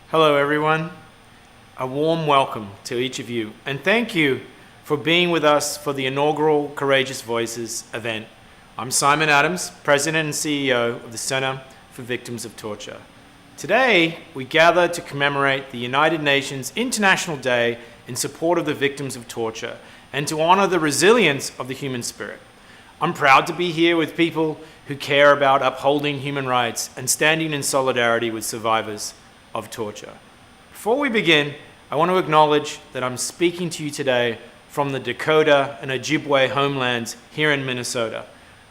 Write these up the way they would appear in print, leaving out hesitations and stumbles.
Hello everyone, a warm welcome to each of you and thank you for being with us for the inaugural Courageous Voices event. I'm Simon Adams, President and CEO of the Center for Victims of Torture. Today we gather to commemorate the United Nations International Day in support of the victims of torture and to honor the resilience of the human spirit. I'm proud to be here with people who care about upholding human rights and standing in solidarity with survivors of torture. Before we begin, I want to acknowledge that I'm speaking to you today from the Dakota and Ojibwe homelands here in Minnesota.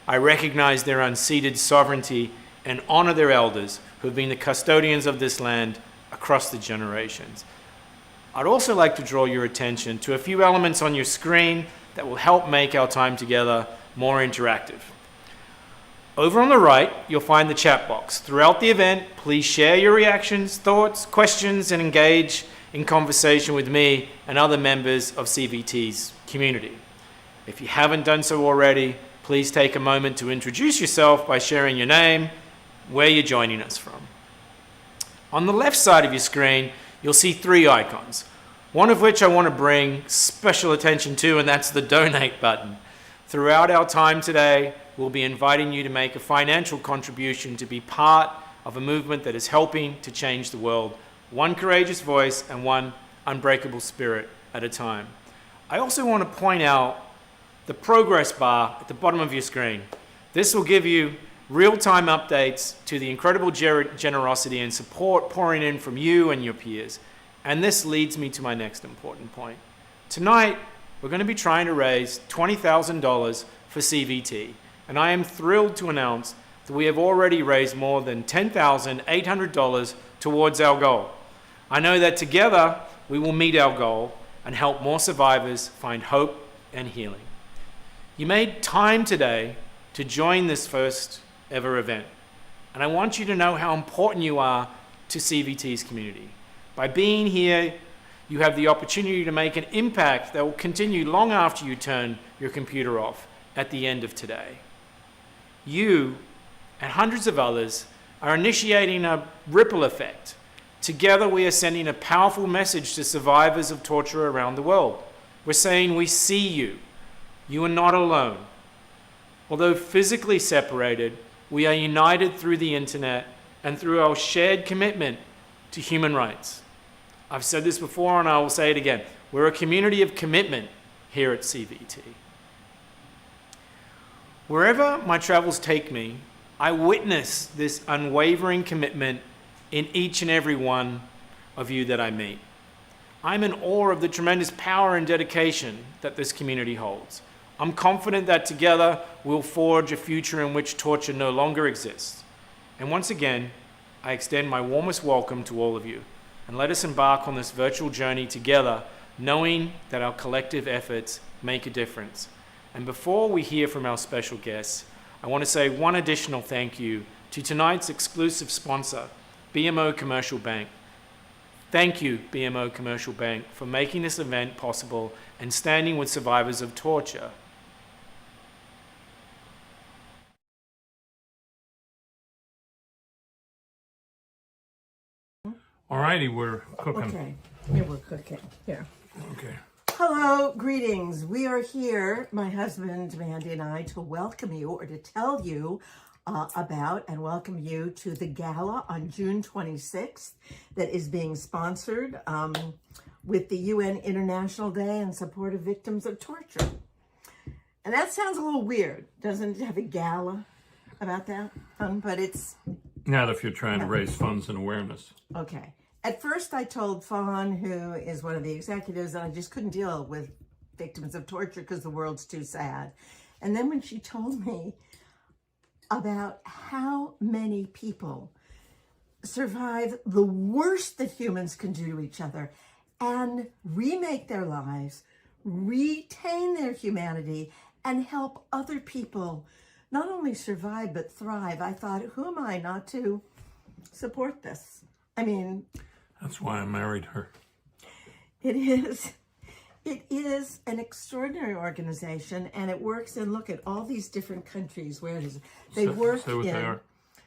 I recognize their unceded sovereignty and honor their elders who have been the custodians of this land across the generations. I'd also like to draw your attention to a few elements on your screen that will help make our time together more interactive. Over on the right, you'll find the chat box. Throughout the event, please share your reactions, thoughts, questions, and engage in conversation with me and other members of CVT's community. If you haven't done so already, please take a moment to introduce yourself by sharing your name, where you're joining us from. On the left side of your screen, you'll see three icons, one of which I want to bring special attention to, and that's the donate button. Throughout our time today, we'll be inviting you to make a financial contribution to be part of a movement that is helping to change the world, one courageous voice and one unbreakable spirit at a time. I also want to point out the progress bar at the bottom of your screen. This will give you real-time updates to the incredible generosity and support pouring in from you and your peers. And this leads me to my next important point. Tonight, we're going to be trying to raise $20,000 for CVT. And I am thrilled to announce that we have already raised more than $10,800 towards our goal. I know that together we will meet our goal and help more survivors find hope and healing. You made time today to join this first ever event. And I want you to know how important you are to CVT's community. By being here, you have the opportunity to make an impact that will continue long after you turn your computer off at the end of today. You and hundreds of others are initiating a ripple effect. Together we are sending a powerful message to survivors of torture around the world. We're saying we see you. You are not alone. Although physically separated, we are united through the internet and through our shared commitment to human rights. I've said this before and I will say it again. We're a community of commitment here at CVT. Wherever my travels take me, I witness this unwavering commitment in each and every one of you that I meet. I'm in awe of the tremendous power and dedication that this community holds. I'm confident that together we'll forge a future in which torture no longer exists. And once again, I extend my warmest welcome to all of you. And let us embark on this virtual journey together, knowing that our collective efforts make a difference. And before we hear from our special guests, I want to say one additional thank you to tonight's exclusive sponsor, BMO Commercial Bank. Thank you, BMO Commercial Bank, for making this event possible and standing with survivors of torture. All righty, we're cooking. Okay, here we're cooking. Here. Okay. Hello, greetings. We are here, my husband Mandy and I, to welcome you or to tell you about and welcome you to the gala on June 26th that is being sponsored with the UN International Day in support of victims of torture. And that sounds a little weird, doesn't it, have a gala about that? But it's... Not if you're trying to raise funds and awareness. Okay. At first, I told Fawn, who is one of the executives, that I just couldn't deal with victims of torture because the world's too sad. And then when she told me about how many people survive the worst that humans can do to each other and remake their lives, retain their humanity, and help other people not only survive but thrive, I thought, who am I not to support this? I mean... That's why I married her. It is an extraordinary organization, and it works in, look at all these different countries where it is. They work say what in they are.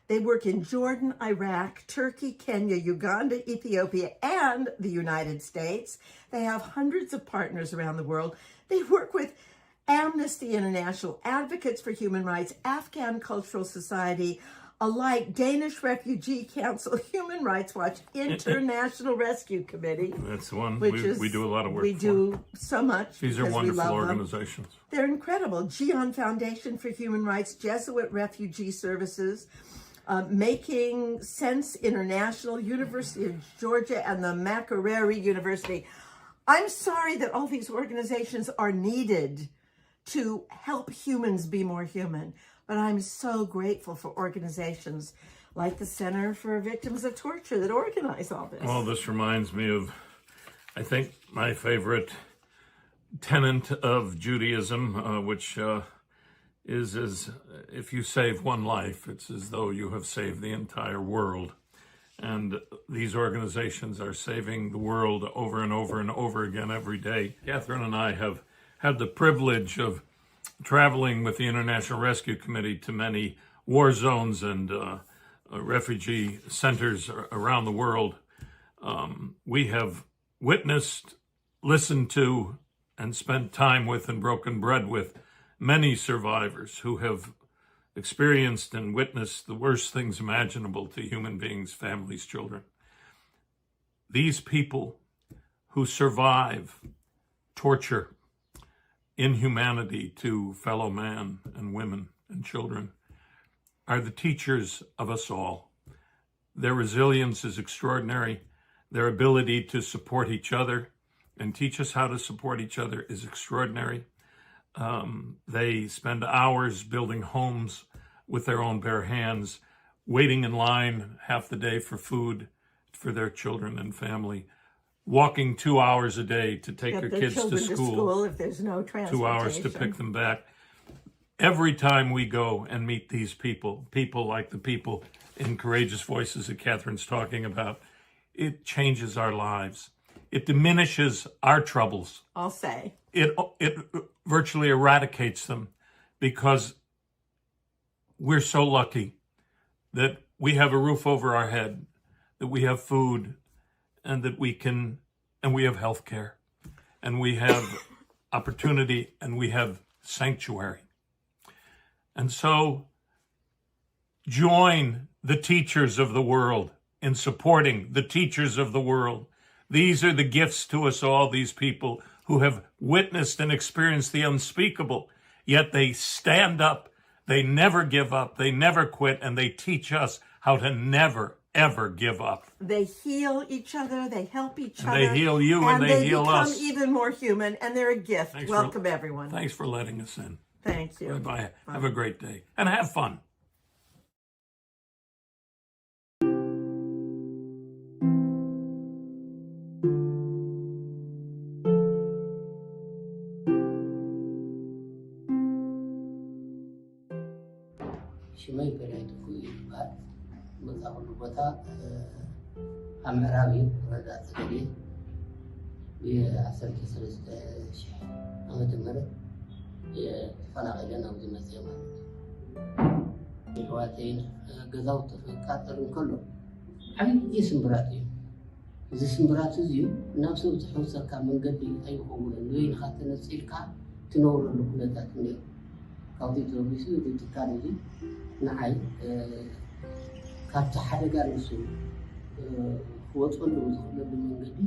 They work in Jordan, Iraq, Turkey, Kenya, Uganda, Ethiopia, and the United States. They have hundreds of partners around the world. They work with Amnesty International, Advocates for Human Rights, Afghan Cultural Society, alike Danish Refugee Council, Human Rights Watch, International Rescue Committee. That's the one Which we do a lot of work we for. do so much. These are because we wonderful love them. organizations. They're incredible. Gion Foundation for Human Rights, Jesuit Refugee Services, Making Sense International, University of Georgia, and the Makerere University. I'm sorry that all these organizations are needed to help humans be more human, but I'm so grateful for organizations like the Center for Victims of Torture that organize all this. Well, this reminds me of, I think, my favorite tenet of Judaism, which is as if you save one life, it's as though you have saved the entire world. And these organizations are saving the world over and over and over again every day. Catherine and I have had the privilege of traveling with the International Rescue Committee to many war zones and refugee centers around the world. We have witnessed, listened to, and spent time with and broken bread with many survivors who have experienced and witnessed the worst things imaginable to human beings, families, children. These people who survive torture, inhumanity to fellow man and women and children are the teachers of us all. Their resilience is extraordinary. Their ability to support each other and teach us how to support each other is extraordinary. They spend hours building homes with their own bare hands, waiting in line half the day for food for their children and family, walking 2 hours a day to take their kids to school if there's no 2 hours to pick them back. Every time we go and meet these people like the people in Courageous Voices that Catherine's talking about, it changes our lives. It diminishes our troubles. I'll say. It virtually eradicates them because we're so lucky that we have a roof over our head, that we have food, and that we have health care, and we have opportunity, and we have sanctuary. And so join the teachers of the world in supporting the teachers of the world. These are the gifts to us all, these people who have witnessed and experienced the unspeakable, yet they stand up, they never give up, they never quit, and they teach us how to never, ever give up. They heal each other, they help each other. They heal you and they heal us. And they become even more human, and they're a gift. Welcome, everyone. Thanks for letting us in. Thank you. Bye-bye. Have a great day. And have fun. ሽመይ በላይቱ ይባል መጻሁሉ ቦታ አመራዊ ወረዳ ተገዴ የ13 ሺህ ዓመተ ምህረት የተፈናቀለ ነው ዝመጽ ማለት የዋቴን ገዛው ተቃጠሉ ከሎ ዓብይ ስምብራት እዩ እዚ ስምብራት እዚ ናብ ሰብ ዝሕውሰካ መንገዲ ኣይኮነን ወይ ንኻተነጽልካ ትነብረሉ ኩነታት እንዴ ካብቲ ተወቢሱ ትካል እዚ ንዓይ ካብቲ ሓደጋ ንሱ ክወፅሉ ዝኽእለሉ መንገዲ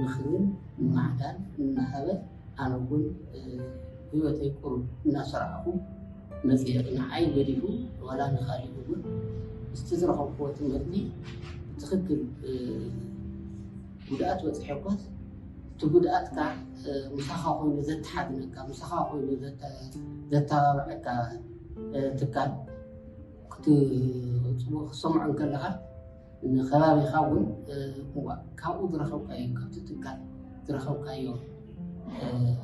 ምኽርን ማዕዳን እናሃበት ኣነ እውን ህይወተይ ቁሩብ እናሰርዓኹ መፅእ ንዓይ ገዲፉ ዋላ ንኻሊእ እውን እስቲ ዝረኸብክዎ ትምህርቲ ብትኽክል ጉድኣት በፅሐ እኳስ እቲ ጉድኣትካ ምሳኻ ኮይኑ ዘተሓድነካ ምሳኻ ኮይኑ ዘተባብዐካ ትካል ክትሰምዖን ከለኻ ንኸባቢኻ እውን ካብኡ ዝረኸብካዮ ካብቲ ትካል ዝረኸብካዮ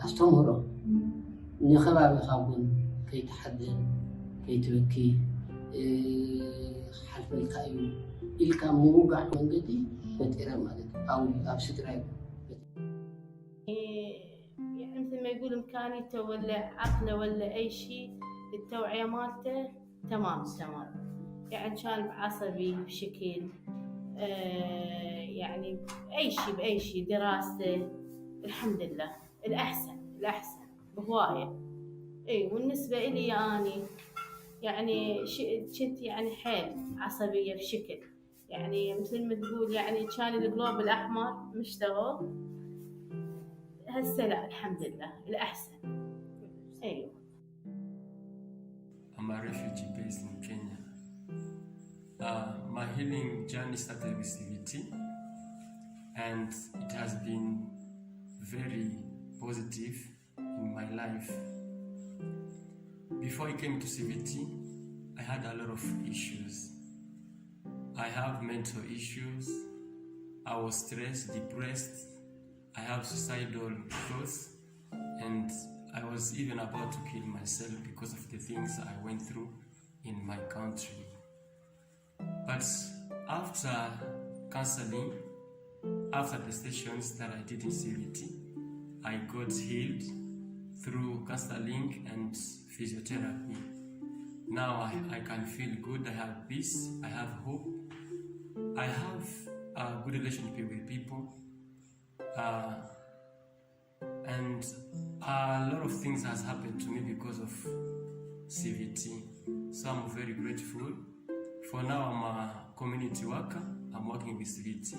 ኣስተምህሮ ንኸባቢኻ እውን ከይትሓድን ከይትበኪ ሓልፈልካ እዩ ኢልካ ምውጋዕ መንገዲ ፈጢረ ማለት ኣብ ስድራ يعني مثل ما يقول إمكانيته ولا عقله ولا أي شيء التوعية مالته تمام. يعني كان عصبي بشكل يعني بأي شيء دراسته. الحمد لله الأحسن بهواية. والنسبة إلي أني يعني كنت يعني حيل عصبية بشكل، يعني مثل ما تقول يعني كان القلوب الأحمر مشتغل. هسه لا الحمد لله الأحسن. أيوه. I'm a refugee based in Kenya. My healing journey started with CVT, and it has been very positive in my life. Before I came to CVT, I had a lot of issues. I have mental issues. I was stressed, depressed. I have suicidal thoughts, and I was even about to kill myself because of the things I went through in my country. But after counseling, after the sessions that I did in CVT, I got healed through counseling and physiotherapy. Now I can feel good, I have peace, I have hope, I have a good relationship with people, and a lot of things has happened to me because of CVT. So I'm very grateful. For now, I'm a community worker. I'm working with CVT,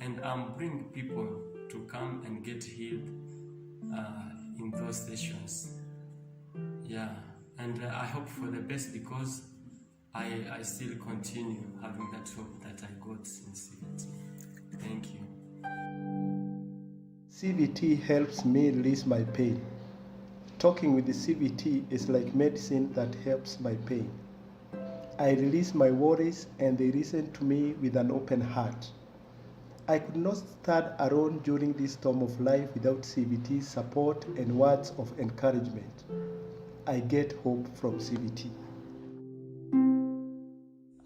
and I'm bringing people to come and get healed in those sessions. Yeah, and I hope for the best because I still continue having that hope that I got in CVT. Thank you. CVT helps me release my pain. Talking with the CVT is like medicine that helps my pain. I release my worries and they listen to me with an open heart. I could not stand alone during this storm of life without CVT's support and words of encouragement. I get hope from CVT.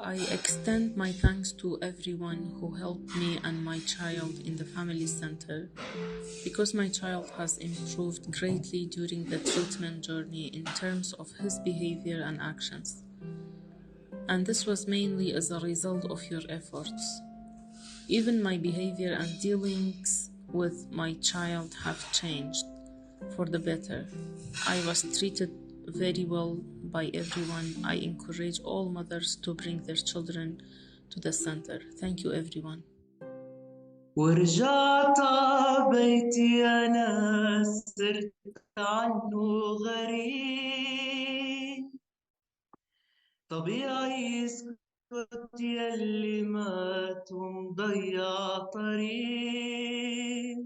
I extend my thanks to everyone who helped me and my child in the family center, because my child has improved greatly during the treatment journey in terms of his behavior and actions. And this was mainly as a result of your efforts. Even my behavior and dealings with my child have changed for the better. I was treated very well by everyone. I encourage all mothers to bring their children to the center. Thank you, everyone. ورجعت بيتي أنا صرت عنه غريب، طبيعي يسكت يلي مات ومضيع طريق،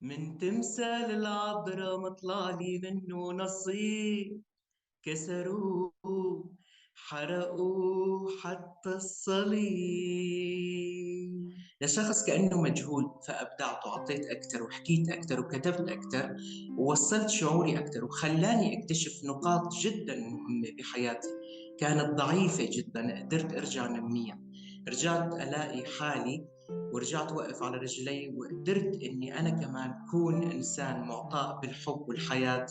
من تمثال العبرة مطلعلي منه نصيب، كسروه حرقوه حتى الصليب. لشخص كأنه مجهول فأبدعت وعطيت أكتر وحكيت أكتر وكتبت أكتر ووصلت شعوري أكتر وخلاني أكتشف نقاط جدا مهمة بحياتي كانت ضعيفة جدا. قدرت أرجع نمية، رجعت ألاقي حالي ورجعت وقف على رجلي، وقدرت أني أنا كمان كون إنسان معطاء بالحب والحياة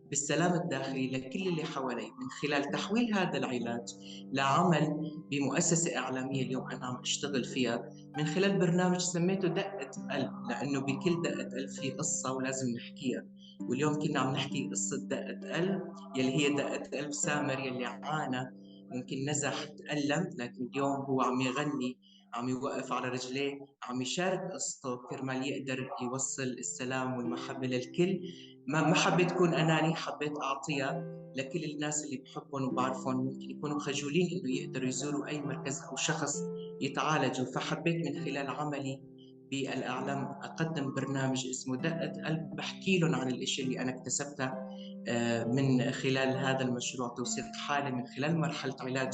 بالسلام الداخلي لكل اللي حوالي، من خلال تحويل هذا العلاج لعمل بمؤسسة إعلامية اليوم أنا عم أشتغل فيها، من خلال برنامج سميته دقة قلب، لأنه بكل دقة قلب في قصة ولازم نحكيها. واليوم كنا عم نحكي قصة دقة قلب يلي هي دقة قلب سامر يلي عانى، ممكن نزح تألم، لكن اليوم هو عم يغني، عم يوقف على رجليه، عم يشارك قصته كرمال يقدر يوصل السلام والمحبة للكل. ما حبيت أكون أناني، حبيت أعطيها لكل الناس اللي بحبهم وبعرفهم ممكن يكونوا خجولين إنه يقدروا يزوروا أي مركز أو شخص يتعالجوا، فحبيت من خلال عملي بالإعلام أقدم برنامج اسمه دقة قلب، بحكي لهم عن الإشي اللي أنا اكتسبته من خلال هذا المشروع، توصيل حالة من خلال مرحلة علاج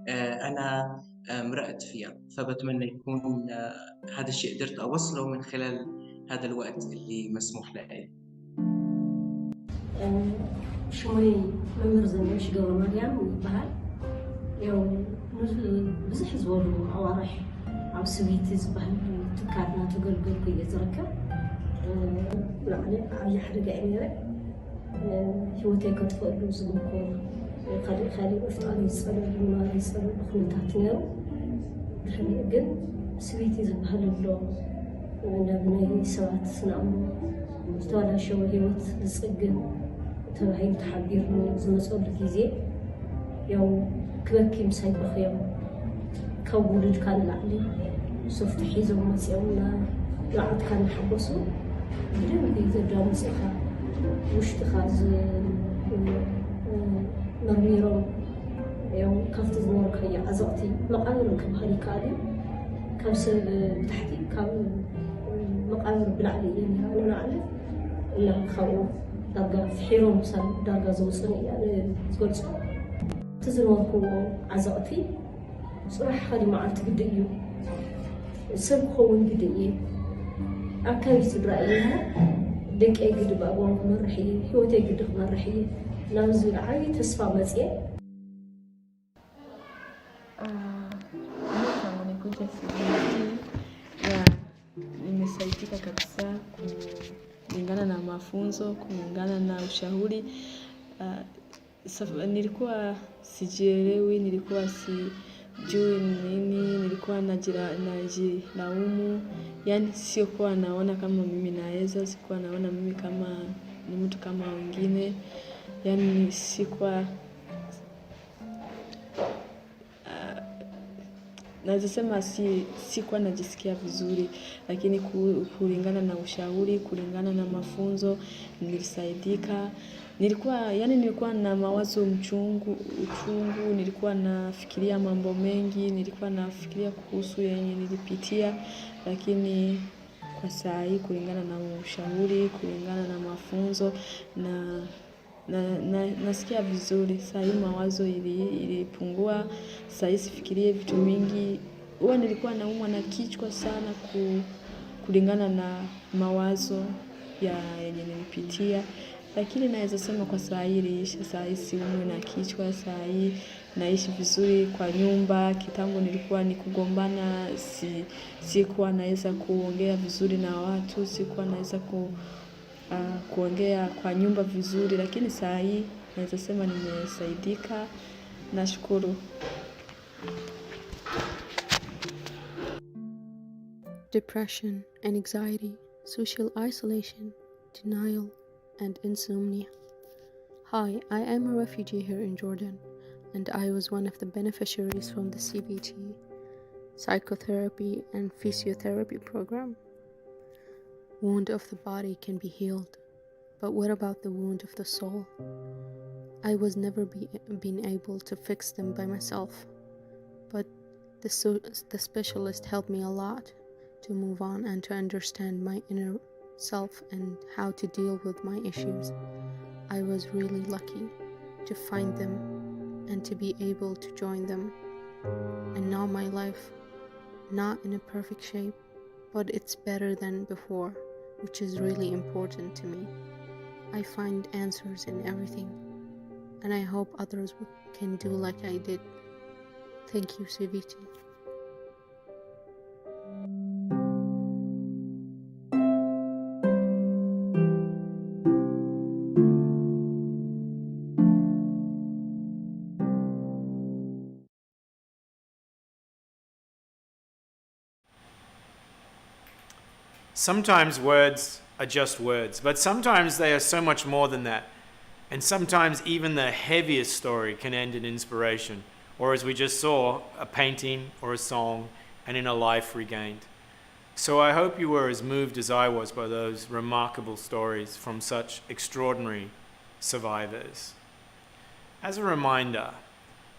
أنا مرقت فيها. فبتمنى يكون هذا الشيء قدرت أوصله من خلال هذا الوقت اللي مسموح لي. شمي ممر زنوش قبل مريم ويبهال يوم بزح زورو عوارح أو سويتي زبهال تكاتنا تقلقل كي يزركب يعني أي حرقة أميرة هو تيكت فوق زنكور ካልእ መፍጣሪ ዝፀለሉ ምንባር ዝፀለሉ ኩነታት ነይሩ ድሕሪኡ ግን ስዊቲ ዝበሃል ኣሎ ናብ ናይ ሰባት ስነኣእምሮ ዝተበላሸወ ሂወት ዝፅግን ተባሂሉ ተሓቢሩ ዝመፀሉ ግዜ ያው ክበኪ ምሳይ በኽዮም ካብ ውሉድካ ንላዕሊ ሶፍቲ ሒዞም መፅኦም ላዕልትካ ንሓጎሱ ብደንቢ ዘዳምፅ ኢኻ ውሽጥኻ መርሚሮም ያው ካብቲ ዝነበርካዮ ዓዘቕቲ መቃብር ክበሃል ይከኣል እዩ ካብ ሰብ ብታሕቲ ካብ መቃብር ብላዕሊ እየ ነራ ንላዕሊ እና ካብኡ ዳርጋ ፍሒሮም ሳብ ዳርጋ ዘውፅን እያ ዝገልፆ እቲ ዝነበርክዎ ዓዘቕቲ ፅባሕ ካሊ መዓልቲ ግድእ እዩ ሰብ ክኸውን ግድእ እየ ኣካባቢ ስድራ እየ ደቀይ ግድእ ብኣግባቡ ክመርሕ እየ ሂወተይ ግድእ ክመርሕ እየ ናብ ዝብል ዓብዪ ተስፋ መፅየ Tangu nikuja CBT ya nimesaidika kabisa kulingana na mafunzo, kulingana na ushauri. Nilikuwa sijielewi, nilikuwa sijui nini, nilikuwa najilaumu. Yani siokuwa naona kama mimi naweza, sikuwa naona mimi kama ni mtu kama wengine. Yani sikuwa naweza sema sikuwa najisikia vizuri, lakini kulingana na ushauri, kulingana na mafunzo nilisaidika. Nilikuwa na mawazo uchungu, nilikuwa nafikiria mambo mengi, nilikuwa nafikiria kuhusu yenye nilipitia, lakini kwa saa hii kulingana na ushauri, kulingana na mafunzo nasikia vizuri. Saa hii mawazo ilipungua, saa hii sifikirie vitu mingi. Huwa nilikuwa naumwa na kichwa sana kulingana na mawazo yenye nilipitia, lakini naweza sema kwa saa hii iliisha. Saa hii siumwi na kichwa, saa hii naishi vizuri kwa nyumba. Kitambo nilikuwa ni kugombana, sikuwa naweza kuongea vizuri na watu, sikuwa naweza kuongea kwa nyumba vizuri, lakini saa hii naweza sema nimesaidika. Nashukuru. Depression and anxiety, social isolation, denial, and insomnia. Hi, I am a refugee here in Jordan, and I was one of the beneficiaries from the CBT, psychotherapy and physiotherapy program. Wound of the body can be healed, but what about the wound of the soul? I was never been able to fix them by myself, but the specialist helped me a lot to move on and to understand my inner self and how to deal with my issues. I was really lucky to find them and to be able to join them. And now my life, not in a perfect shape, but it's better than before, which is really important to me. I find answers in everything, and I hope others can do like I did. Thank you, CVT. Sometimes words are just words, but sometimes they are so much more than that. And sometimes even the heaviest story can end in inspiration, or as we just saw, a painting or a song, and in a life regained. So I hope you were as moved as I was by those remarkable stories from such extraordinary survivors. As a reminder,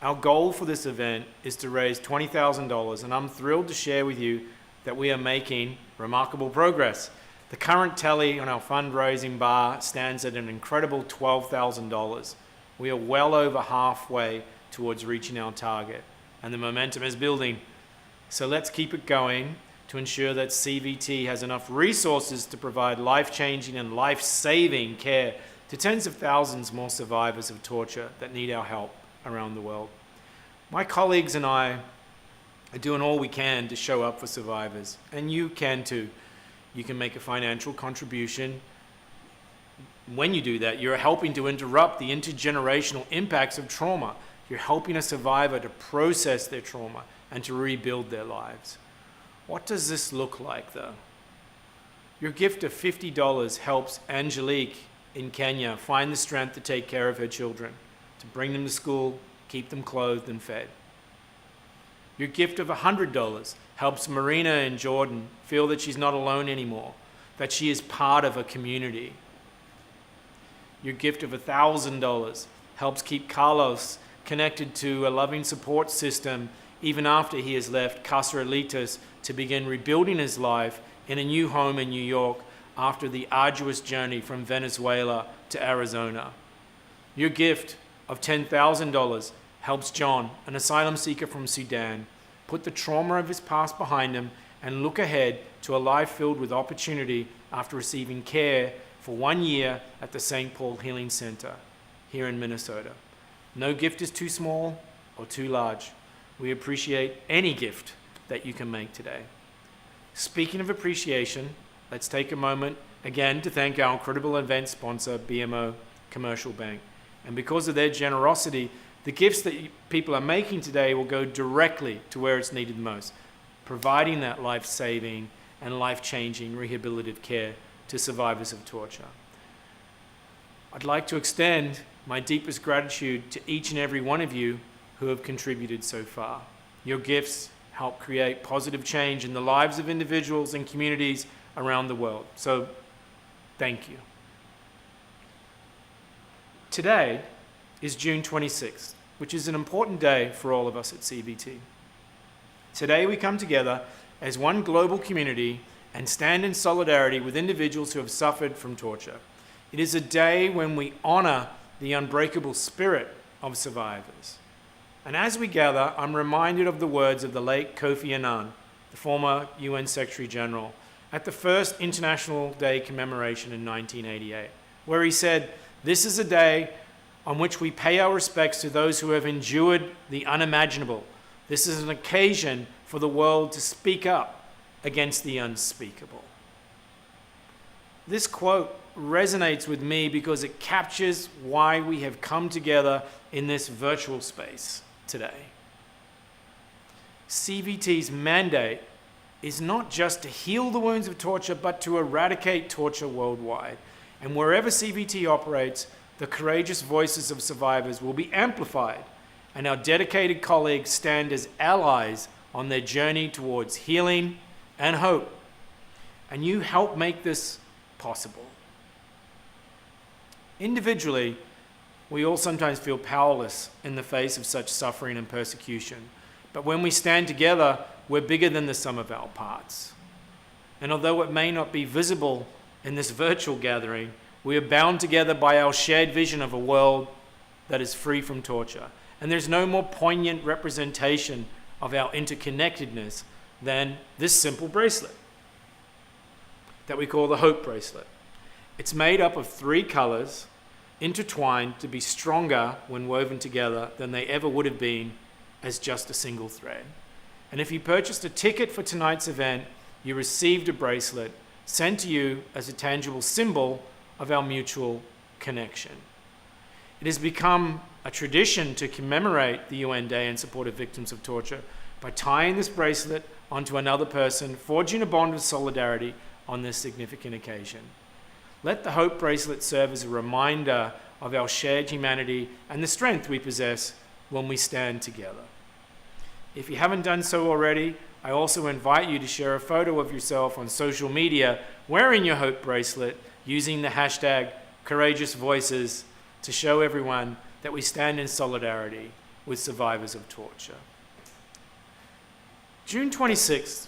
our goal for this event is to raise $20,000, and I'm thrilled to share with you that we are making remarkable progress. The current tally on our fundraising bar stands at an incredible $12,000. We are well over halfway towards reaching our target, and the momentum is building. So let's keep it going to ensure that CVT has enough resources to provide life-changing and life-saving care to tens of thousands more survivors of torture that need our help around the world. My colleagues and I are doing all we can to show up for survivors, and you can too. You can make a financial contribution when you do that, you're helping to interrupt the intergenerational impacts of trauma. You're helping a survivor to process their trauma and to rebuild their lives. What does this look like, though? Your gift of $50 helps Angelique in Kenya find the strength to take care of her children, to bring them to school, keep them clothed and fed. Your gift of $100 helps Marina in Jordan feel that she's not alone anymore, that she is part of a community. Your gift of $1,000 helps keep Carlos connected to a loving support system even after he has left Casa Elitas to begin rebuilding his life in a new home in New York after the arduous journey from Venezuela to Arizona. Your gift of $10,000 helps John, an asylum seeker from Sudan, put the trauma of his past behind him and look ahead to a life filled with opportunity after receiving care for 1 year at the St. Paul Healing Center here in Minnesota. No gift is too small or too large. We appreciate any gift that you can make today. Speaking of appreciation, let's take a moment again to thank our incredible event sponsor, BMO Commercial Bank. And because of their generosity, the gifts that people are making today will go directly to where it's needed most, providing that life-saving and life-changing rehabilitative care to survivors of torture. I'd like to extend my deepest gratitude to each and every one of you who have contributed so far. Your gifts help create positive change in the lives of individuals and communities around the world. So, thank you. Today is June 26th, which is an important day for all of us at CBT. Today we come together as one global community and stand in solidarity with individuals who have suffered from torture. It is a day when we honor the unbreakable spirit of survivors. And as we gather, I'm reminded of the words of the late Kofi Annan, the former UN Secretary General, at the first International Day commemoration in 1988, where he said, "This is a day on which we pay our respects to those who have endured the unimaginable. This is an occasion for the world to speak up against the unspeakable." This quote resonates with me because it captures why we have come together in this virtual space today. CVT's mandate is not just to heal the wounds of torture, but to eradicate torture worldwide. And wherever CVT operates, the courageous voices of survivors will be amplified, and our dedicated colleagues stand as allies on their journey towards healing and hope. And you help make this possible. Individually, we all sometimes feel powerless in the face of such suffering and persecution. But when we stand together, we're bigger than the sum of our parts. And although it may not be visible in this virtual gathering, we are bound together by our shared vision of a world that is free from torture. And there's no more poignant representation of our interconnectedness than this simple bracelet that we call the Hope Bracelet. It's made up of 3 colors intertwined to be stronger when woven together than they ever would have been as just a single thread. And if you purchased a ticket for tonight's event, you received a bracelet sent to you as a tangible symbol of our mutual connection. It has become a tradition to commemorate the UN Day in support of victims of torture by tying this bracelet onto another person, forging a bond of solidarity on this significant occasion. Let the Hope Bracelet serve as a reminder of our shared humanity and the strength we possess when we stand together. If you haven't done so already, I also invite you to share a photo of yourself on social media wearing your Hope Bracelet using the hashtag Courageous Voices to show everyone that we stand in solidarity with survivors of torture. June 26th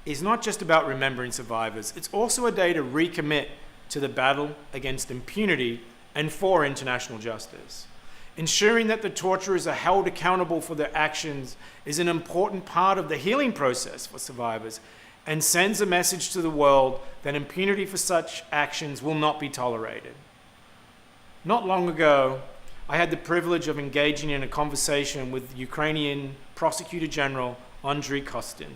is not just about remembering survivors, it's also a day to recommit to the battle against impunity and for international justice. Ensuring that the torturers are held accountable for their actions is an important part of the healing process for survivors and sends a message to the world that impunity for such actions will not be tolerated. Not long ago, I had the privilege of engaging in a conversation with Ukrainian Prosecutor General Andriy Kostin.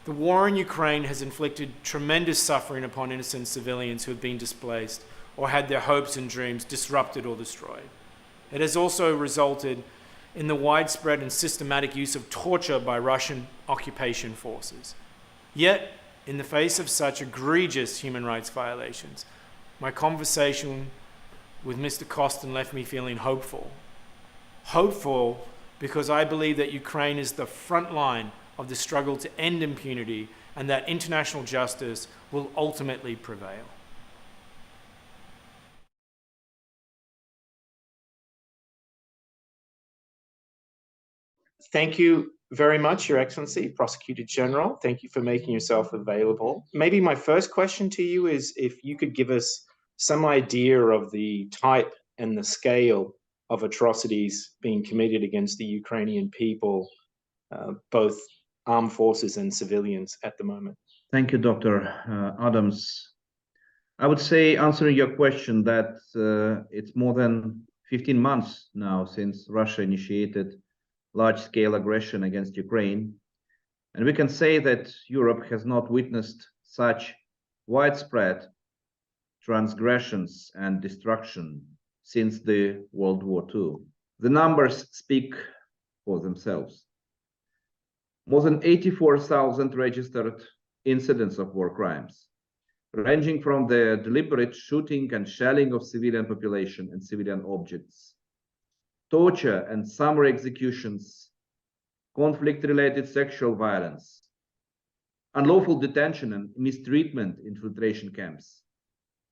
The war in Ukraine has inflicted tremendous suffering upon innocent civilians who have been displaced or had their hopes and dreams disrupted or destroyed. It has also resulted in the widespread and systematic use of torture by Russian occupation forces. Yet, in the face of such egregious human rights violations, my conversation with Mr. Costin left me feeling hopeful. Hopeful because I believe that Ukraine is the front line of the struggle to end impunity and that international justice will ultimately prevail. Thank you very much, Your Excellency, Prosecutor General. Thank you for making yourself available. Maybe my first question to you is if you could give us some idea of the type and the scale of atrocities being committed against the Ukrainian people, both armed forces and civilians at the moment. Thank you, Dr. Adams. I would say, answering your question, that it's more than 15 months now since Russia initiated large-scale aggression against Ukraine. And we can say that Europe has not witnessed such widespread transgressions and destruction since the World War II. The numbers speak for themselves. More than 84,000 registered incidents of war crimes, ranging from the deliberate shooting and shelling of civilian population and civilian objects, torture and summary executions, conflict-related sexual violence, unlawful detention and mistreatment in infiltration camps,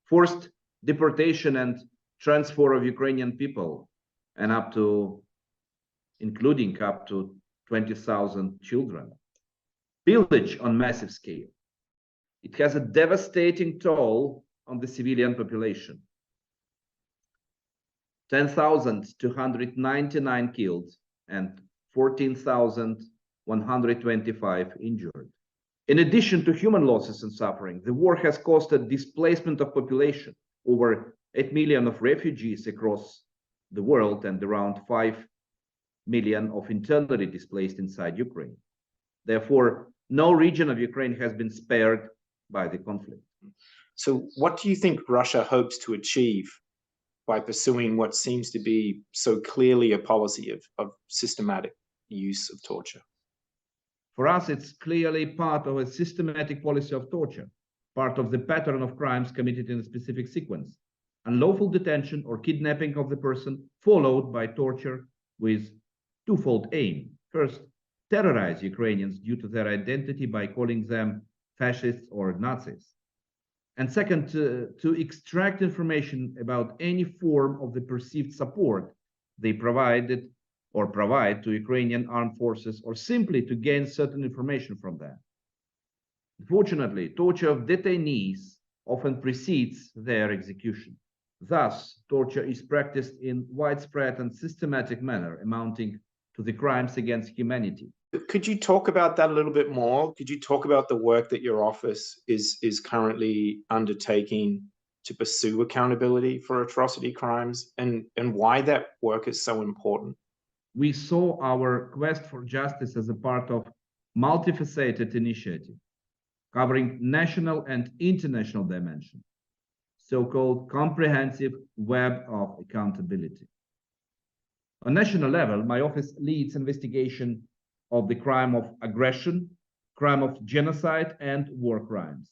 forced deportation and transfer of Ukrainian people, and including up to 20,000 children. Pillage on massive scale. It has a devastating toll on the civilian population. 10,299 killed and 14,125 injured. In addition to human losses and suffering, the war has caused a displacement of population, over 8 million of refugees across the world and around 5 million of internally displaced inside Ukraine. Therefore, no region of Ukraine has been spared by the conflict. So what do you think Russia hopes to achieve by pursuing what seems to be so clearly a policy of systematic use of torture? For us, it's clearly part of a systematic policy of torture, part of the pattern of crimes committed in a specific sequence. Unlawful detention or kidnapping of the person, followed by torture with twofold aim. First, terrorize Ukrainians due to their identity by calling them fascists or Nazis. And second, to extract information about any form of the perceived support they provide to Ukrainian armed forces, or simply to gain certain information from them. Unfortunately, torture of detainees often precedes their execution. Thus, torture is practiced in widespread and systematic manner, amounting to the crimes against humanity. Could you talk about that a little bit more? Could you talk about the work that your office is currently undertaking to pursue accountability for atrocity crimes, and why that work is so important? We saw our quest for justice as a part of multifaceted initiative, covering national and international dimensions, so-called comprehensive web of accountability. On national level, my office leads investigation of the crime of aggression, crime of genocide, and war crimes.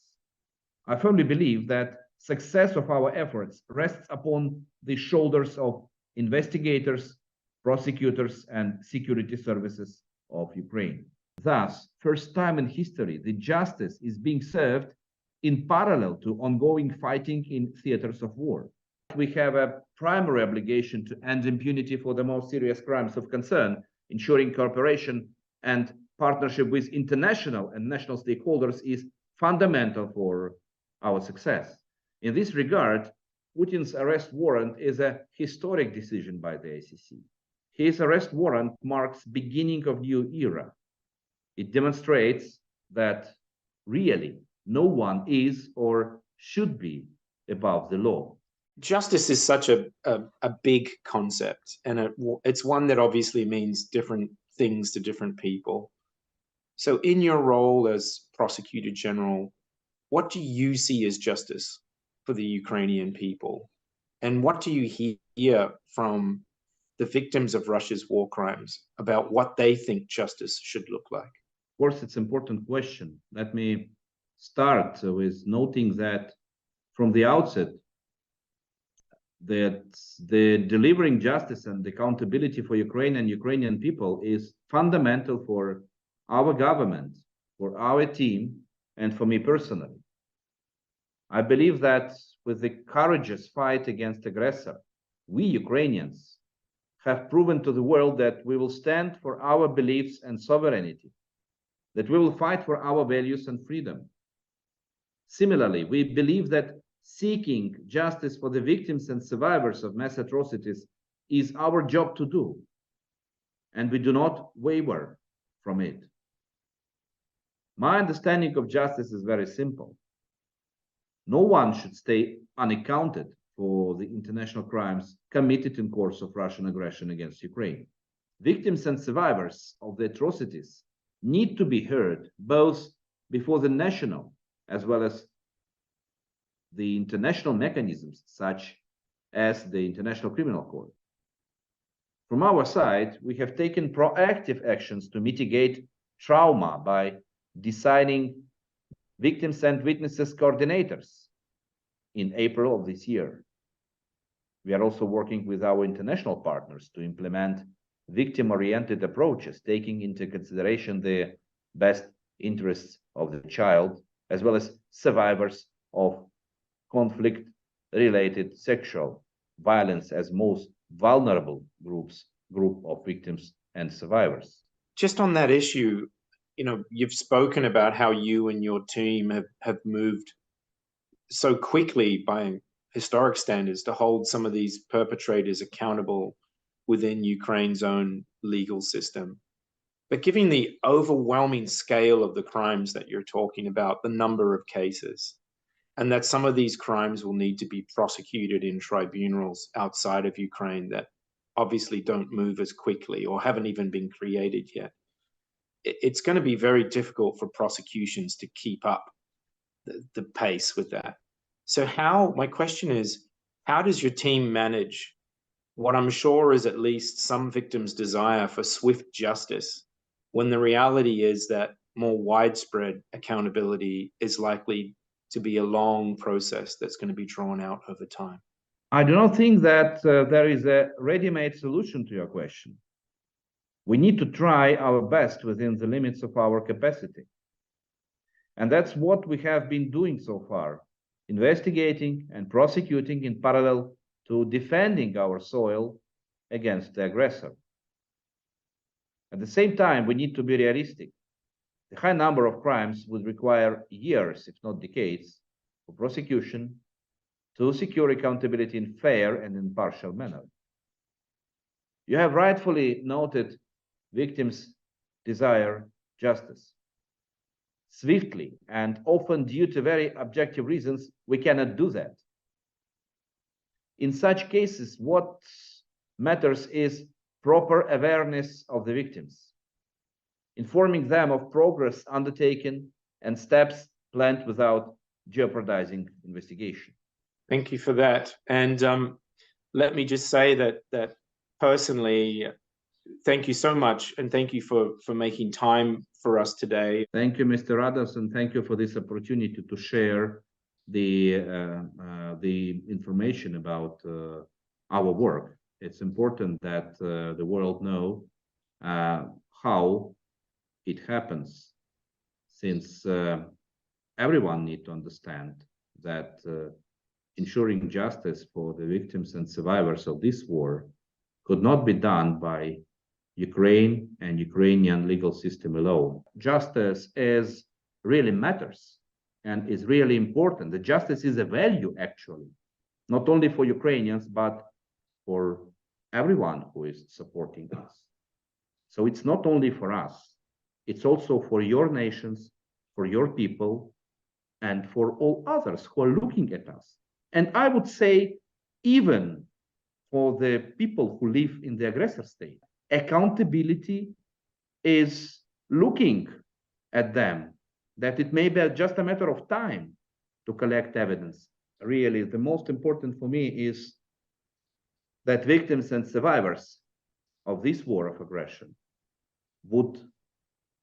I firmly believe that success of our efforts rests upon the shoulders of investigators, prosecutors, and security services of Ukraine. Thus, first time in history, the justice is being served in parallel to ongoing fighting in theaters of war. We have a primary obligation to end impunity for the most serious crimes of concern, ensuring cooperation and partnership with international and national stakeholders is fundamental for our success. In this regard, Putin's arrest warrant is a historic decision by the ICC. His arrest warrant marks beginning of new era. It demonstrates that really no one is or should be above the law. Justice is such a big concept, and it's one that obviously means different things to different people. So, in your role as Prosecutor General, what do you see as justice for the Ukrainian people? And what do you hear from the victims of Russia's war crimes about what they think justice should look like? Of course, it's an important question. Let me start with noting that from the outset, that the delivering justice and accountability for Ukraine and Ukrainian people is fundamental for our government, for our team, and for me personally. I believe that with the courageous fight against aggressor, we Ukrainians have proven to the world that we will stand for our beliefs and sovereignty, that we will fight for our values and freedom. Similarly, we believe that seeking justice for the victims and survivors of mass atrocities is our job to do, and we do not waver from it. My understanding of justice is very simple. No one should stay unaccounted for the international crimes committed in course of Russian aggression against Ukraine. Victims and survivors of the atrocities need to be heard both before the national as well as the international mechanisms such as the International Criminal Court. From our side, we have taken proactive actions to mitigate trauma by designing victims and witnesses coordinators in April of this year. We are also working with our international partners to implement victim-oriented approaches, taking into consideration the best interests of the child, as well as survivors of conflict-related sexual violence as most vulnerable group of victims and survivors. Just on that issue, you've spoken about how you and your team have moved so quickly by historic standards to hold some of these perpetrators accountable within Ukraine's own legal system. But given the overwhelming scale of the crimes that you're talking about, the number of cases, and that some of these crimes will need to be prosecuted in tribunals outside of Ukraine that obviously don't move as quickly or haven't even been created yet, it's going to be very difficult for prosecutions to keep up the pace with that. So my question is, how does your team manage what I'm sure is at least some victims' desire for swift justice when the reality is that more widespread accountability is likely to be a long process that's going to be drawn out over time? I do not think that there is a ready-made solution to your question. We need to try our best within the limits of our capacity. And that's what we have been doing so far, investigating and prosecuting in parallel to defending our soil against the aggressor. At the same time, we need to be realistic. The high number of crimes would require years, if not decades, for prosecution to secure accountability in fair and impartial manner. You have rightfully noted victims desire justice. Swiftly, and often due to very objective reasons, we cannot do that. In such cases, what matters is proper awareness of the victims, informing them of progress undertaken and steps planned without jeopardizing investigation. Thank you for that. And let me just say that personally, thank you so much, and thank you for making time for us today. Thank you, Mr. Rados, and thank you for this opportunity to share the information about our work. It's important that the world know how it happens, since everyone needs to understand that ensuring justice for the victims and survivors of this war could not be done by Ukraine and Ukrainian legal system alone. Justice really matters and is really important. The justice is a value, actually, not only for Ukrainians, but for everyone who is supporting us. So it's not only for us, it's also for your nations, for your people, and for all others who are looking at us. And I would say, even for the people who live in the aggressor state, accountability is looking at them that it may be just a matter of time to collect evidence. Really, the most important for me is that victims and survivors of this war of aggression would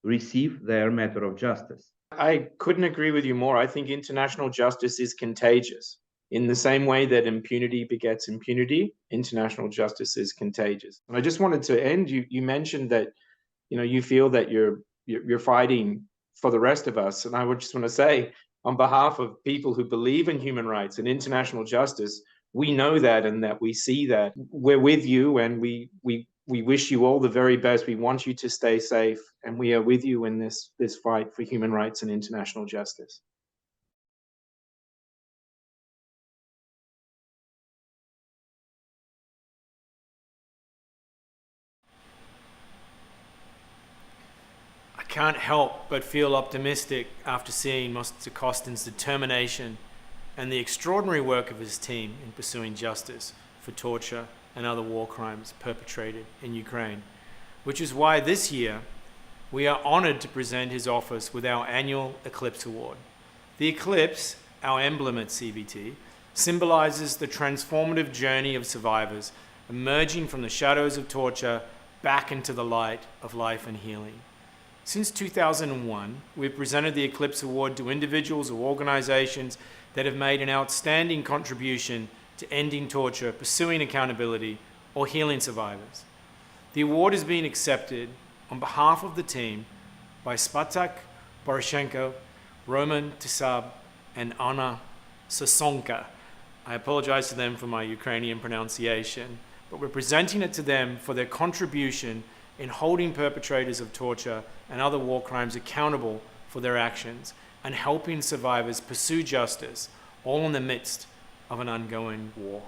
receive their matter of justice. I couldn't agree with you more. I think international justice is contagious. In the same way that impunity begets impunity, international justice is contagious. And I just wanted to end. You mentioned that, you feel that you're fighting for the rest of us, and I would just want to say, on behalf of people who believe in human rights and international justice, we know that and that we see that. We're with you, and we wish you all the very best. We want you to stay safe, and we are with you in this fight for human rights and international justice. I can't help but feel optimistic after seeing Mr. Kostin's determination and the extraordinary work of his team in pursuing justice for torture and other war crimes perpetrated in Ukraine, which is why this year we are honored to present his office with our annual Eclipse Award. The eclipse, our emblem at CBT, symbolizes the transformative journey of survivors emerging from the shadows of torture back into the light of life and healing. Since 2001, we've presented the Eclipse Award to individuals or organizations that have made an outstanding contribution to ending torture, pursuing accountability, or healing survivors. The award is being accepted on behalf of the team by Spartak Poroshenko, Roman Tisab, and Anna Sosonka. I apologize to them for my Ukrainian pronunciation, but we're presenting it to them for their contribution in holding perpetrators of torture and other war crimes accountable for their actions and helping survivors pursue justice, all in the midst of an ongoing war.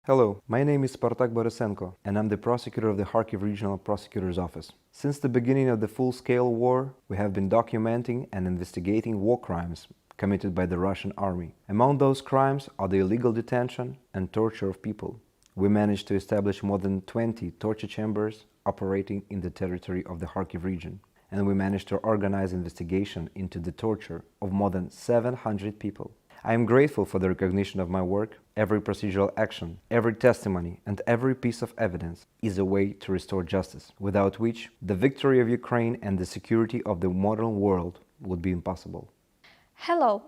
Hello, my name is Spartak Borisenko, and I'm the prosecutor of the Kharkiv Regional Prosecutor's Office. Since the beginning of the full-scale war, we have been documenting and investigating war crimes committed by the Russian army. Among those crimes are the illegal detention and torture of people. We managed to establish more than 20 torture chambers operating in the territory of the Kharkiv region, and we managed to organize investigation into the torture of more than 700 people. I am grateful for the recognition of my work. Every procedural action, every testimony, and every piece of evidence is a way to restore justice, without which the victory of Ukraine and the security of the modern world would be impossible. Hello,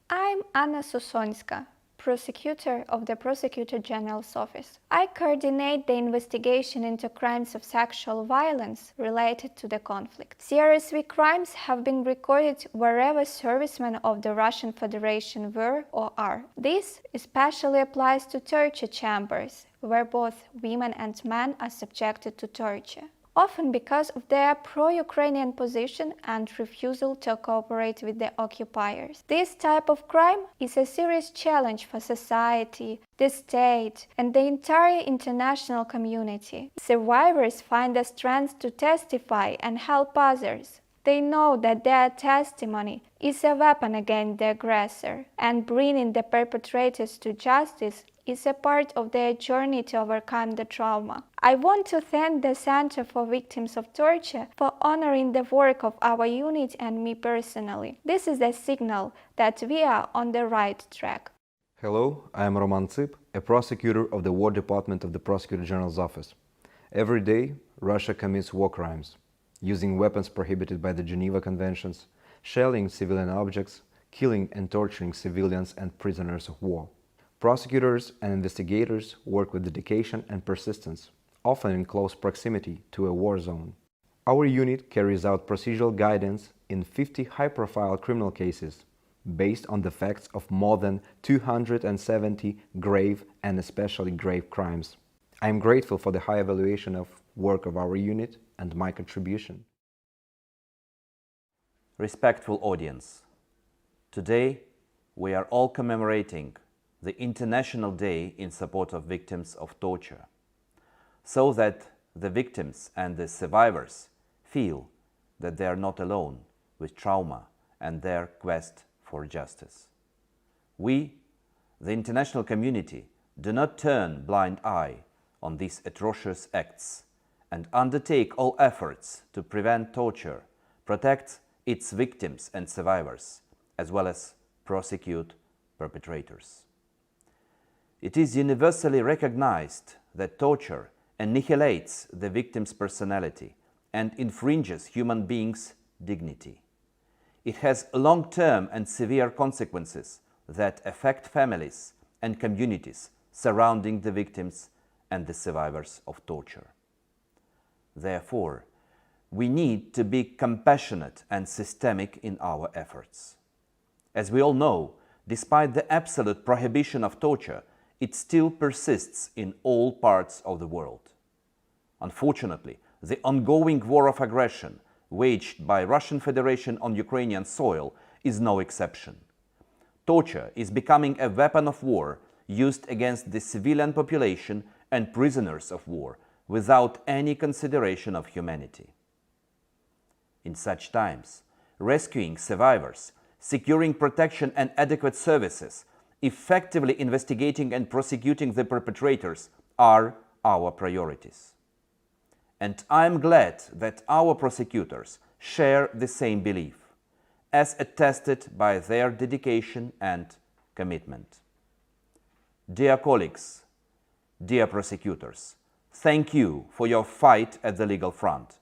I'm Anna Sosonska, prosecutor of the Prosecutor General's Office. I coordinate the investigation into crimes of sexual violence related to the conflict. CRSV crimes have been recorded wherever servicemen of the Russian Federation were or are. This especially applies to torture chambers, where both women and men are subjected to torture, often because of their pro-Ukrainian position and refusal to cooperate with the occupiers. This type of crime is a serious challenge for society, the state, and the entire international community. Survivors find the strength to testify and help others. They know that their testimony is a weapon against the aggressor, and bringing the perpetrators to justice is a part of their journey to overcome the trauma. I want to thank the Center for Victims of Torture for honoring the work of our unit and me personally. This is a signal that we are on the right track. Hello, I am Roman Tsip, a prosecutor of the War Department of the Prosecutor General's Office. Every day, Russia commits war crimes, using weapons prohibited by the Geneva Conventions, shelling civilian objects, killing and torturing civilians and prisoners of war. Prosecutors and investigators work with dedication and persistence, often in close proximity to a war zone. Our unit carries out procedural guidance in 50 high-profile criminal cases, based on the facts of more than 270 grave and especially grave crimes. I am grateful for the high evaluation of work of our unit and my contribution. Respectful audience, today we are all commemorating the International Day in support of victims of torture, so that the victims and the survivors feel that they are not alone with trauma and their quest for justice. We, the international community, do not turn blind eye on these atrocious acts and undertake all efforts to prevent torture, protect its victims and survivors, as well as prosecute perpetrators. It is universally recognized that torture annihilates the victim's personality and infringes human beings' dignity. It has long-term and severe consequences that affect families and communities surrounding the victims and the survivors of torture. Therefore, we need to be compassionate and systemic in our efforts. As we all know, despite the absolute prohibition of torture, it still persists in all parts of the world. Unfortunately, the ongoing war of aggression waged by Russian Federation on Ukrainian soil is no exception. Torture is becoming a weapon of war used against the civilian population and prisoners of war without any consideration of humanity. In such times, rescuing survivors, securing protection and adequate services, effectively investigating and prosecuting the perpetrators are our priorities. And I am glad that our prosecutors share the same belief, as attested by their dedication and commitment. Dear colleagues, dear prosecutors, thank you for your fight at the legal front,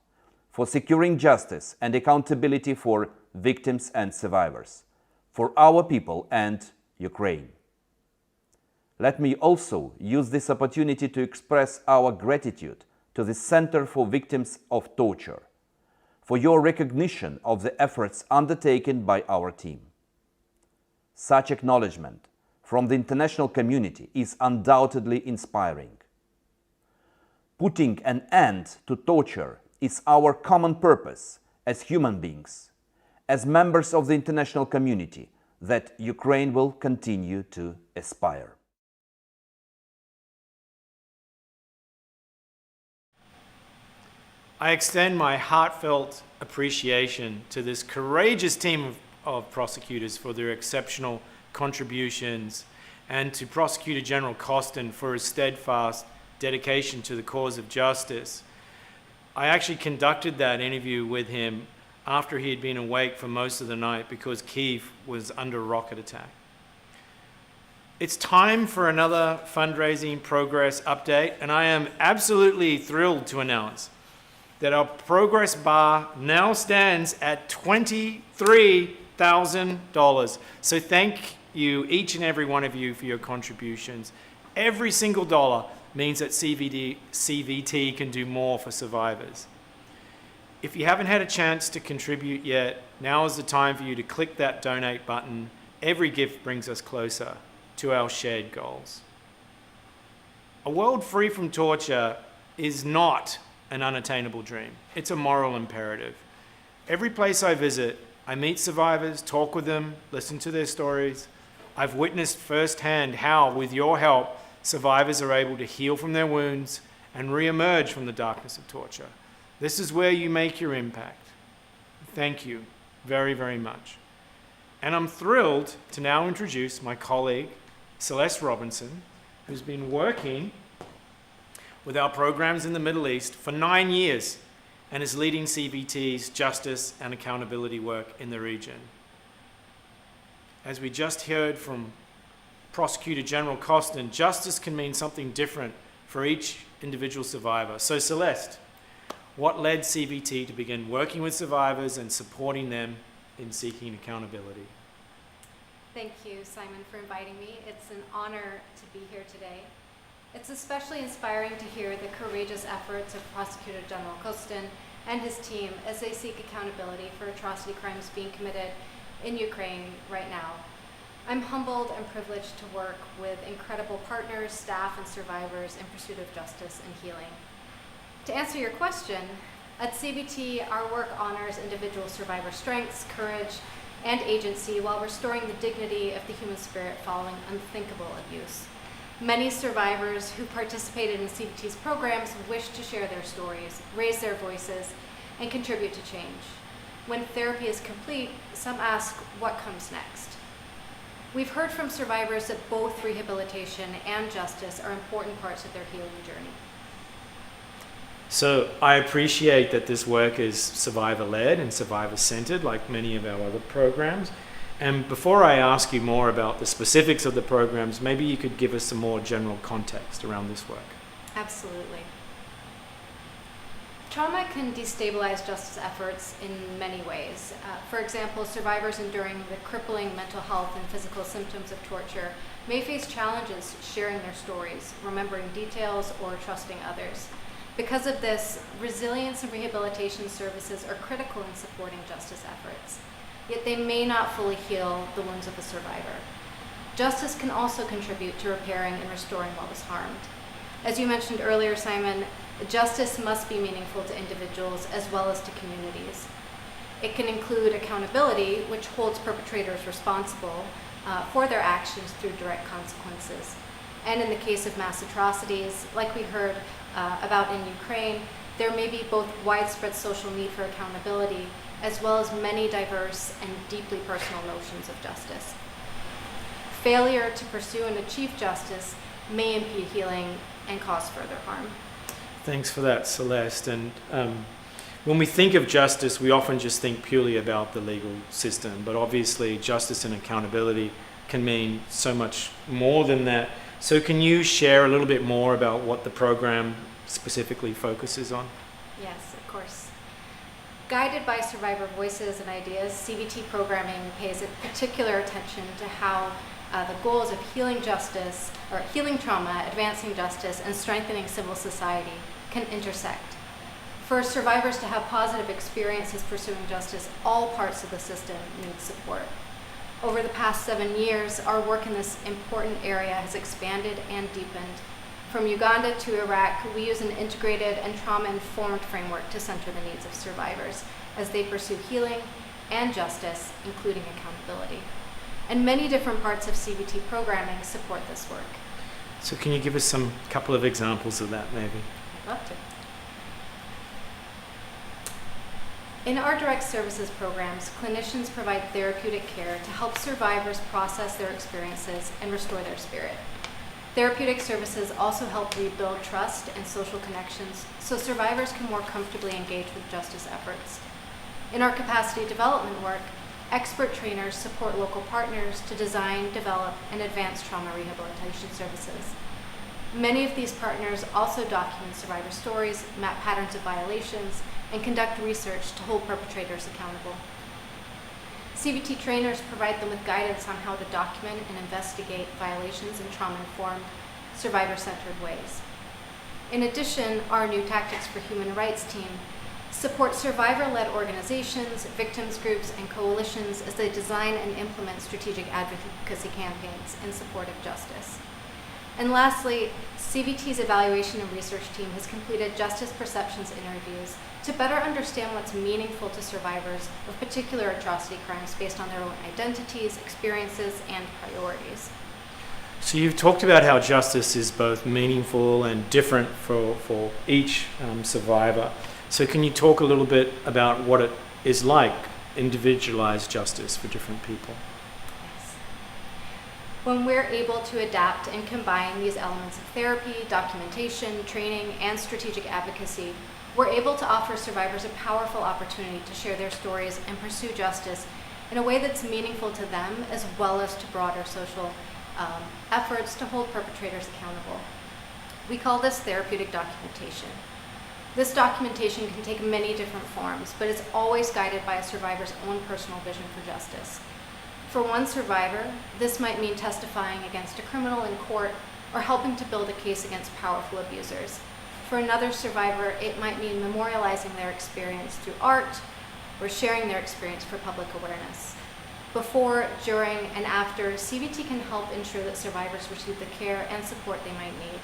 for securing justice and accountability for victims and survivors, for our people and Ukraine. Let me also use this opportunity to express our gratitude to the Center for Victims of Torture for your recognition of the efforts undertaken by our team. Such acknowledgement from the international community is undoubtedly inspiring. Putting an end to torture is our common purpose as human beings, as members of the international community that Ukraine will continue to aspire. I extend my heartfelt appreciation to this courageous team of prosecutors for their exceptional contributions, and to Prosecutor General Costin for his steadfast dedication to the cause of justice. I actually conducted that interview with him after he had been awake for most of the night because Kyiv was under rocket attack. It's time for another fundraising progress update, and I am absolutely thrilled to announce that our progress bar now stands at $23,000. So thank you, each and every one of you, for your contributions. Every single dollar means that CVT can do more for survivors. If you haven't had a chance to contribute yet, now is the time for you to click that donate button. Every gift brings us closer to our shared goals. A world free from torture is not an unattainable dream. It's a moral imperative. Every place I visit, I meet survivors, talk with them, listen to their stories. I've witnessed firsthand how, with your help, survivors are able to heal from their wounds and re-emerge from the darkness of torture. This is where you make your impact. Thank you very, very much. And I'm thrilled to now introduce my colleague, Celeste Robinson, who's been working with our programs in the Middle East for 9 years and is leading CVT's justice and accountability work in the region. As we just heard from Prosecutor General Costin, justice can mean something different for each individual survivor. So Celeste, what led CVT to begin working with survivors and supporting them in seeking accountability? Thank you, Simon, for inviting me. It's an honor to be here today. It's especially inspiring to hear the courageous efforts of Prosecutor General Costin and his team as they seek accountability for atrocity crimes being committed in Ukraine right now. I'm humbled and privileged to work with incredible partners, staff, and survivors in pursuit of justice and healing. To answer your question, at CVT, our work honors individual survivor strengths, courage, and agency while restoring the dignity of the human spirit following unthinkable abuse. Many survivors who participated in CVT's programs wish to share their stories, raise their voices, and contribute to change. When therapy is complete, some ask what comes next. We've heard from survivors that both rehabilitation and justice are important parts of their healing journey. So I appreciate that this work is survivor-led and survivor-centered, like many of our other programs. And before I ask you more about the specifics of the programs, maybe you could give us some more general context around this work. Absolutely. Trauma can destabilize justice efforts in many ways. For example, survivors enduring the crippling mental health and physical symptoms of torture may face challenges sharing their stories, remembering details, or trusting others. Because of this, resilience and rehabilitation services are critical in supporting justice efforts, yet they may not fully heal the wounds of the survivor. Justice can also contribute to repairing and restoring what was harmed. As you mentioned earlier, Simon, justice must be meaningful to individuals as well as to communities. It can include accountability, which holds perpetrators responsible for their actions through direct consequences. And in the case of mass atrocities, like we heard about in Ukraine, there may be both widespread social need for accountability as well as many diverse and deeply personal notions of justice. Failure to pursue and achieve justice may impede healing and cause further harm. Thanks for that, Celeste. And when we think of justice, we often just think purely about the legal system, but obviously justice and accountability can mean so much more than that. So can you share a little bit more about what the program specifically focuses on? Yes, of course. Guided by survivor voices and ideas, CBT programming pays a particular attention to how the goals of healing justice, or healing trauma, advancing justice, and strengthening civil society can intersect. For survivors to have positive experiences pursuing justice, all parts of the system need support. Over the past 7 years, our work in this important area has expanded and deepened. From Uganda to Iraq, we use an integrated and trauma-informed framework to center the needs of survivors as they pursue healing and justice, including accountability. And many different parts of CBT programming support this work. So can you give us some couple of examples of that, maybe? I'd love to. In our direct services programs, clinicians provide therapeutic care to help survivors process their experiences and restore their spirit. Therapeutic services also help rebuild trust and social connections so survivors can more comfortably engage with justice efforts. In our capacity development work, expert trainers support local partners to design, develop, and advance trauma rehabilitation services. Many of these partners also document survivor stories, map patterns of violations, and conduct research to hold perpetrators accountable. CBT trainers provide them with guidance on how to document and investigate violations in trauma-informed, survivor-centered ways. In addition, our New Tactics for Human Rights team supports survivor-led organizations, victims groups, and coalitions as they design and implement strategic advocacy campaigns in support of justice. And lastly, CBT's evaluation and research team has completed justice perceptions interviews to better understand what's meaningful to survivors of particular atrocity crimes based on their own identities, experiences, and priorities. So you've talked about how justice is both meaningful and different for each survivor. So can you talk a little bit about what it is like, individualized justice for different people? Yes. When we're able to adapt and combine these elements of therapy, documentation, training, and strategic advocacy, we're able to offer survivors a powerful opportunity to share their stories and pursue justice in a way that's meaningful to them as well as to broader social efforts to hold perpetrators accountable. We call this therapeutic documentation. This documentation can take many different forms, but it's always guided by a survivor's own personal vision for justice. For one survivor, this might mean testifying against a criminal in court or helping to build a case against powerful abusers. For another survivor, it might mean memorializing their experience through art or sharing their experience for public awareness. Before, during, and after, CBT can help ensure that survivors receive the care and support they might need.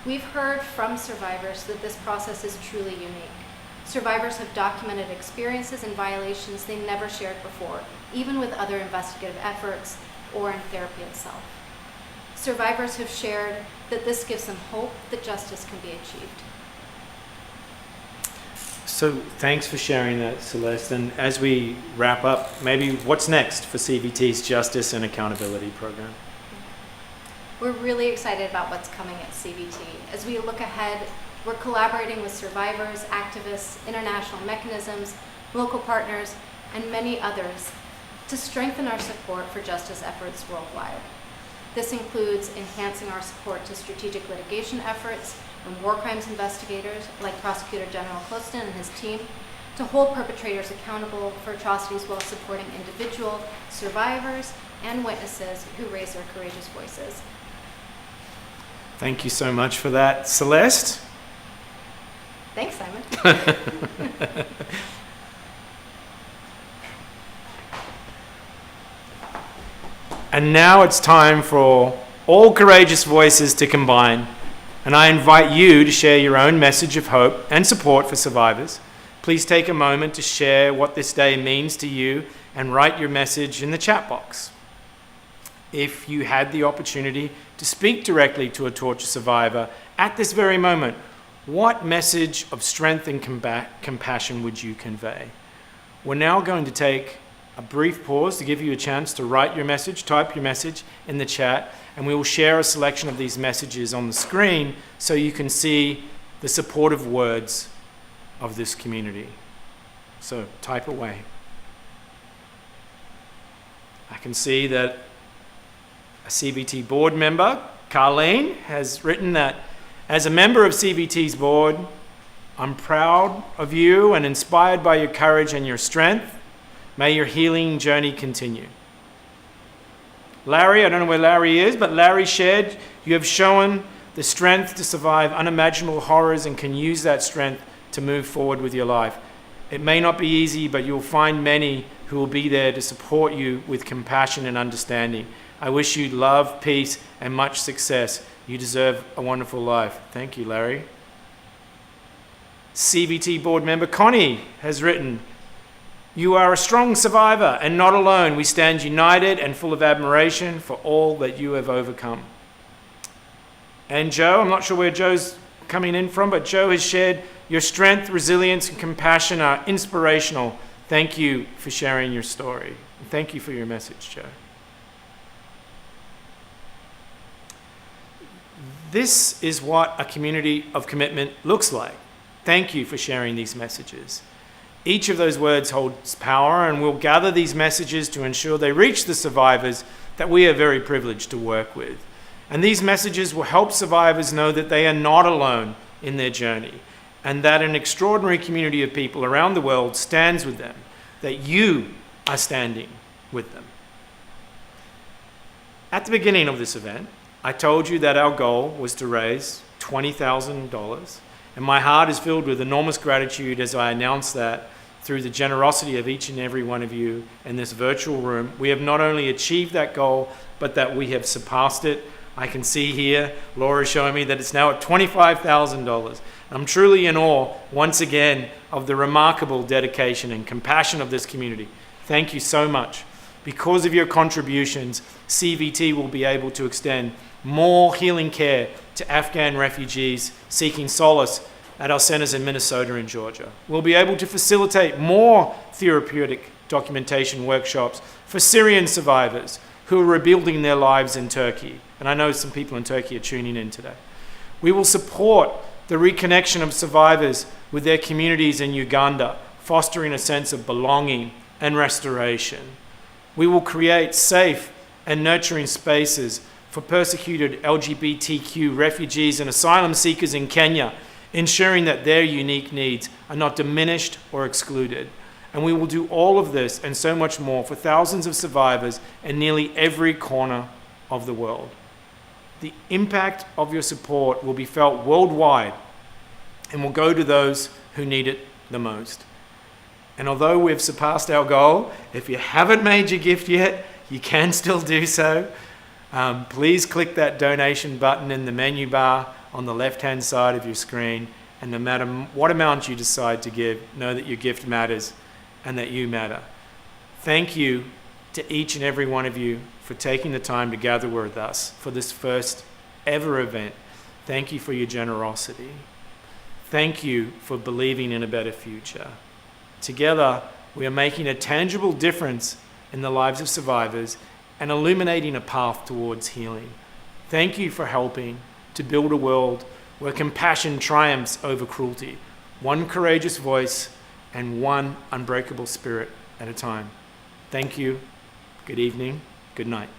We've heard from survivors that this process is truly unique. Survivors have documented experiences and violations they never shared before, even with other investigative efforts or in therapy itself. Survivors have shared that this gives them hope that justice can be achieved. So thanks for sharing that, Celeste. And as we wrap up, maybe what's next for CVT's Justice and Accountability Program? We're really excited about what's coming at CVT. As we look ahead, we're collaborating with survivors, activists, international mechanisms, local partners, and many others to strengthen our support for justice efforts worldwide. This includes enhancing our support to strategic litigation efforts and war crimes investigators like Prosecutor General Closton and his team to hold perpetrators accountable for atrocities while supporting individual survivors and witnesses who raise their courageous voices. Thank you so much for that. Celeste? Thanks, Simon. And now it's time for all courageous voices to combine. And I invite you to share your own message of hope and support for survivors. Please take a moment to share what this day means to you and write your message in the chat box. If you had the opportunity to speak directly to a torture survivor at this very moment, what message of strength and compassion would you convey? We're now going to take a brief pause to give you a chance to write your message, type your message in the chat, and we will share a selection of these messages on the screen so you can see the supportive words of this community. So type away. I can see that a CVT board member, Carlene, has written that as a member of CVT's board, I'm proud of you and inspired by your courage and your strength. May your healing journey continue. Larry, I don't know where Larry is, but Larry shared, you have shown the strength to survive unimaginable horrors and can use that strength to move forward with your life. It may not be easy, but you'll find many who will be there to support you with compassion and understanding. I wish you love, peace, and much success. You deserve a wonderful life. Thank you, Larry. CVT board member Connie has written, you are a strong survivor and not alone. We stand united and full of admiration for all that you have overcome. And Joe, I'm not sure where Joe's coming in from, but Joe has shared, your strength, resilience, and compassion are inspirational. Thank you for sharing your story. Thank you for your message, Joe. This is what a community of commitment looks like. Thank you for sharing these messages. Each of those words holds power, and we'll gather these messages to ensure they reach the survivors that we are very privileged to work with. And these messages will help survivors know that they are not alone in their journey, and that an extraordinary community of people around the world stands with them, that you are standing with them. At the beginning of this event, I told you that our goal was to raise $20,000. And my heart is filled with enormous gratitude as I announce that through the generosity of each and every one of you in this virtual room, we have not only achieved that goal, but that we have surpassed it. I can see here, Laura showing me that it's now at $25,000. I'm truly in awe, once again, of the remarkable dedication and compassion of this community. Thank you so much. Because of your contributions, CVT will be able to extend more healing care to Afghan refugees seeking solace at our centers in Minnesota and Georgia. We'll be able to facilitate more therapeutic documentation workshops for Syrian survivors who are rebuilding their lives in Turkey. And I know some people in Turkey are tuning in today. We will support the reconnection of survivors with their communities in Uganda, fostering a sense of belonging and restoration. We will create safe and nurturing spaces for persecuted LGBTQ refugees and asylum seekers in Kenya, ensuring that their unique needs are not diminished or excluded. And we will do all of this and so much more for thousands of survivors in nearly every corner of the world. The impact of your support will be felt worldwide and will go to those who need it the most. And although we've surpassed our goal, if you haven't made your gift yet, you can still do so. Please click that donation button in the menu bar on the left-hand side of your screen, and no matter what amount you decide to give, know that your gift matters and that you matter. Thank you to each and every one of you for taking the time to gather with us for this first ever event. Thank you for your generosity. Thank you for believing in a better future. Together, we are making a tangible difference in the lives of survivors and illuminating a path towards healing. Thank you for helping to build a world where compassion triumphs over cruelty, one courageous voice and one unbreakable spirit at a time. Thank you. Good evening. Good night.